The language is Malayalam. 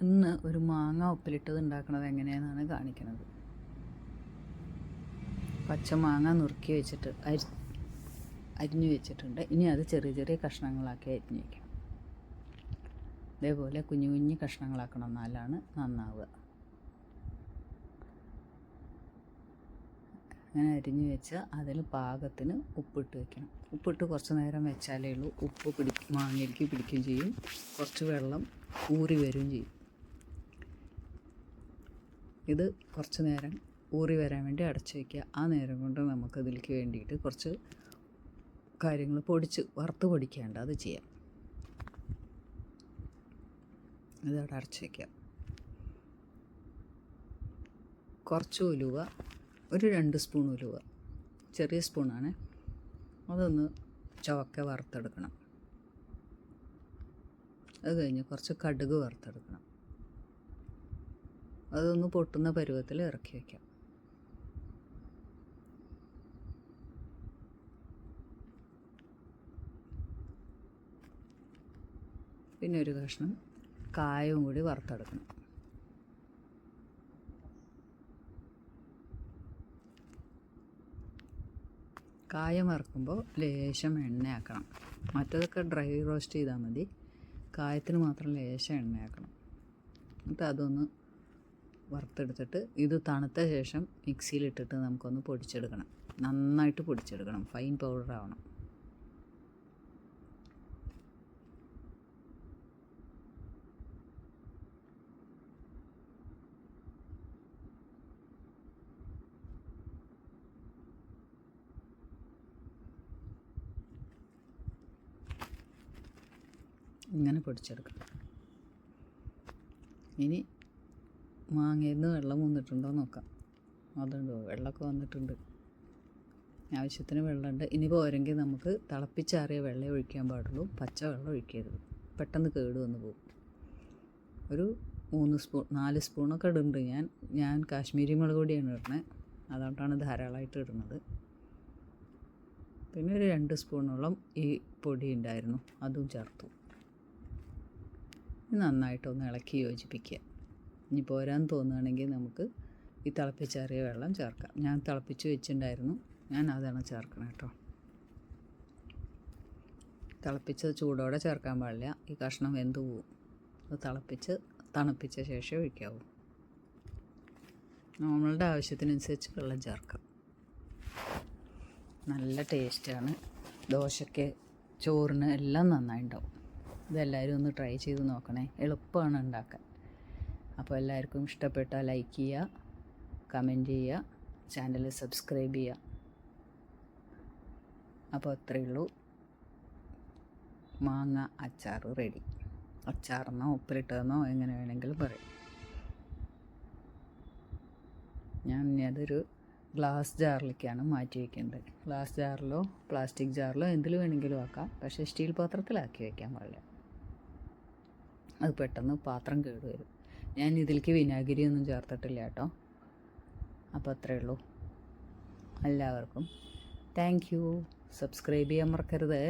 ഇന്ന് ഒരു മാങ്ങ ഉപ്പിലിട്ടത് ഉണ്ടാക്കുന്നത് എങ്ങനെയാണെന്നാണ് കാണിക്കുന്നത്. പച്ചമാങ്ങ നുറുക്കി വെച്ചിട്ട് അരിഞ്ഞു വെച്ചിട്ടുണ്ട്. ഇനി അത് ചെറിയ ചെറിയ കഷ്ണങ്ങളാക്കി അരിഞ്ഞു വയ്ക്കണം. ഇതേപോലെ കുഞ്ഞു കുഞ്ഞു കഷ്ണങ്ങളാക്കണം, എന്നാലാണ് നന്നാവുക. അങ്ങനെ അരിഞ്ഞു വെച്ച് അതിൽ പാകത്തിന് ഉപ്പിട്ട് വെക്കണം. ഉപ്പിട്ട് കുറച്ച് നേരം വെച്ചാലേ ഉള്ളൂ ഉപ്പ് മാങ്ങയിലേക്ക് പിടിക്കുകയും ചെയ്യും, കുറച്ച് വെള്ളം ഊറി വരികയും ചെയ്യും. ഇത് കുറച്ച് നേരം ഊറി വരാൻ വേണ്ടി അടച്ചു വയ്ക്കുക. ആ നേരം കൊണ്ട് നമുക്ക് ഇതിലേക്ക് വേണ്ടിയിട്ട് കുറച്ച് കാര്യങ്ങൾ വറുത്ത് പൊടിക്കേണ്ട അത് ചെയ്യാം. ഇതവിടെ അടച്ചു വയ്ക്കുക. കുറച്ച് ഉലുവ, ഒരു 2 സ്പൂൺ ഉലുവ, ചെറിയ സ്പൂണാണ്. അതൊന്ന് ചുവക്കെ വറുത്തെടുക്കണം. അത് കഴിഞ്ഞ് കുറച്ച് കടുക് വറുത്തെടുക്കണം. അതൊന്ന് പൊട്ടുന്ന പരുവത്തിൽ ഇറക്കി വയ്ക്കാം. പിന്നെ ഒരു കഷ്ണം കായവും കൂടി വറുത്തെടുക്കണം. കായം വറുക്കുമ്പോൾ ലേശം എണ്ണയാക്കണം. മറ്റതൊക്കെ ഡ്രൈ റോസ്റ്റ് ചെയ്താൽ മതി. കായത്തിന് മാത്രം ലേശം എണ്ണയാക്കണം. എന്നിട്ട് അതൊന്ന് വറുത്തെടുത്തിട്ട് ഇത് തണുത്ത ശേഷം മിക്സിയിലിട്ടിട്ട് നമുക്കൊന്ന് പൊടിച്ചെടുക്കണം. നന്നായിട്ട് പൊടിച്ചെടുക്കണം, ഫൈൻ പൗഡർ ആവണം. ഇങ്ങനെ പൊടിച്ചെടുക്കണം. ഇനി മാങ്ങയിൽ നിന്ന് വെള്ളം വന്നിട്ടുണ്ടോ നോക്കാം. അതുണ്ടോ, വെള്ളമൊക്കെ വന്നിട്ടുണ്ട്. ആവശ്യത്തിന് വെള്ളമുണ്ട്. ഇനി പോരെങ്കിൽ നമുക്ക് തിളപ്പിച്ചാറിയ വെള്ളം ഒഴിക്കാൻ പാടുള്ളൂ, പച്ച വെള്ളം ഒഴിക്കരുത്, പെട്ടെന്ന് കേട് വന്ന് പോകും. ഒരു 3 സ്പൂൺ 4 സ്പൂണൊക്കെ ഇടുന്നുണ്ട്. ഞാൻ കാശ്മീരി മുളക് പൊടിയാണ് ഇടുന്നത്, അതുകൊണ്ടാണ് ധാരാളമായിട്ട് ഇടുന്നത്. പിന്നെ ഒരു 2 സ്പൂണോളം ഈ പൊടി ഉണ്ടായിരുന്നു, അതും ചേർത്തു. നന്നായിട്ടൊന്ന് ഇളക്കി യോജിപ്പിക്കുക. ഇനി പോരാൻ തോന്നുകയാണെങ്കിൽ നമുക്ക് ഈ തിളപ്പിച്ചാറിയ വെള്ളം ചേർക്കാം. ഞാൻ തിളപ്പിച്ച് വെച്ചിട്ടുണ്ടായിരുന്നു, ഞാൻ അതാണ് ചേർക്കണം കേട്ടോ. തിളപ്പിച്ച് ചൂടോടെ ചേർക്കാൻ പാടില്ല, ഈ കഷ്ണം വെന്ത് പോവും. അത് തണുപ്പിച്ച ശേഷം ഒഴിക്കാവൂ. നമ്മളുടെ ആവശ്യത്തിനനുസരിച്ച് വെള്ളം ചേർക്കാം. നല്ല ടേസ്റ്റാണ്. ദോശയ്ക്ക്, ചോറിന് എല്ലാം നന്നായിട്ടുണ്ടാവും. ഇതെല്ലാവരും ഒന്ന് ട്രൈ ചെയ്ത് നോക്കണേ, എളുപ്പമാണ് ഉണ്ടാക്കാൻ. അപ്പോൾ എല്ലാവർക്കും ഇഷ്ടപ്പെട്ടാൽ ലൈക്ക് ചെയ്യുക, കമൻറ്റ് ചെയ്യുക, ചാനൽ സബ്സ്ക്രൈബ് ചെയ്യുക. അപ്പോൾ അത്രയേ ഉള്ളൂ, മാങ്ങ അച്ചാർ റെഡി. അച്ചാറെന്നോ ഉപ്പിലിട്ടതെന്നോ എങ്ങനെ വേണമെങ്കിലും പറയും. ഞാൻ ഇനി അതൊരു ഗ്ലാസ് ജാറിലേക്കാണ് മാറ്റി വയ്ക്കേണ്ടത്. ഗ്ലാസ് ജാറിലോ പ്ലാസ്റ്റിക് ജാറിലോ എന്തിൽ വേണമെങ്കിലും ആക്കാം, പക്ഷേ സ്റ്റീൽ പാത്രത്തിലാക്കി വയ്ക്കാൻ പാടില്ല, അത് പെട്ടെന്ന് പാത്രം കേടുവരും. ഞാൻ ഇതിലേക്ക് വിനാഗിരി ഒന്നും ചേർത്തിട്ടില്ല കേട്ടോ. അപ്പോൾ അത്രയേ ഉള്ളൂ. എല്ലാവർക്കും താങ്ക് യു. സബ്സ്ക്രൈബ് ചെയ്യാൻ മറക്കരുത്.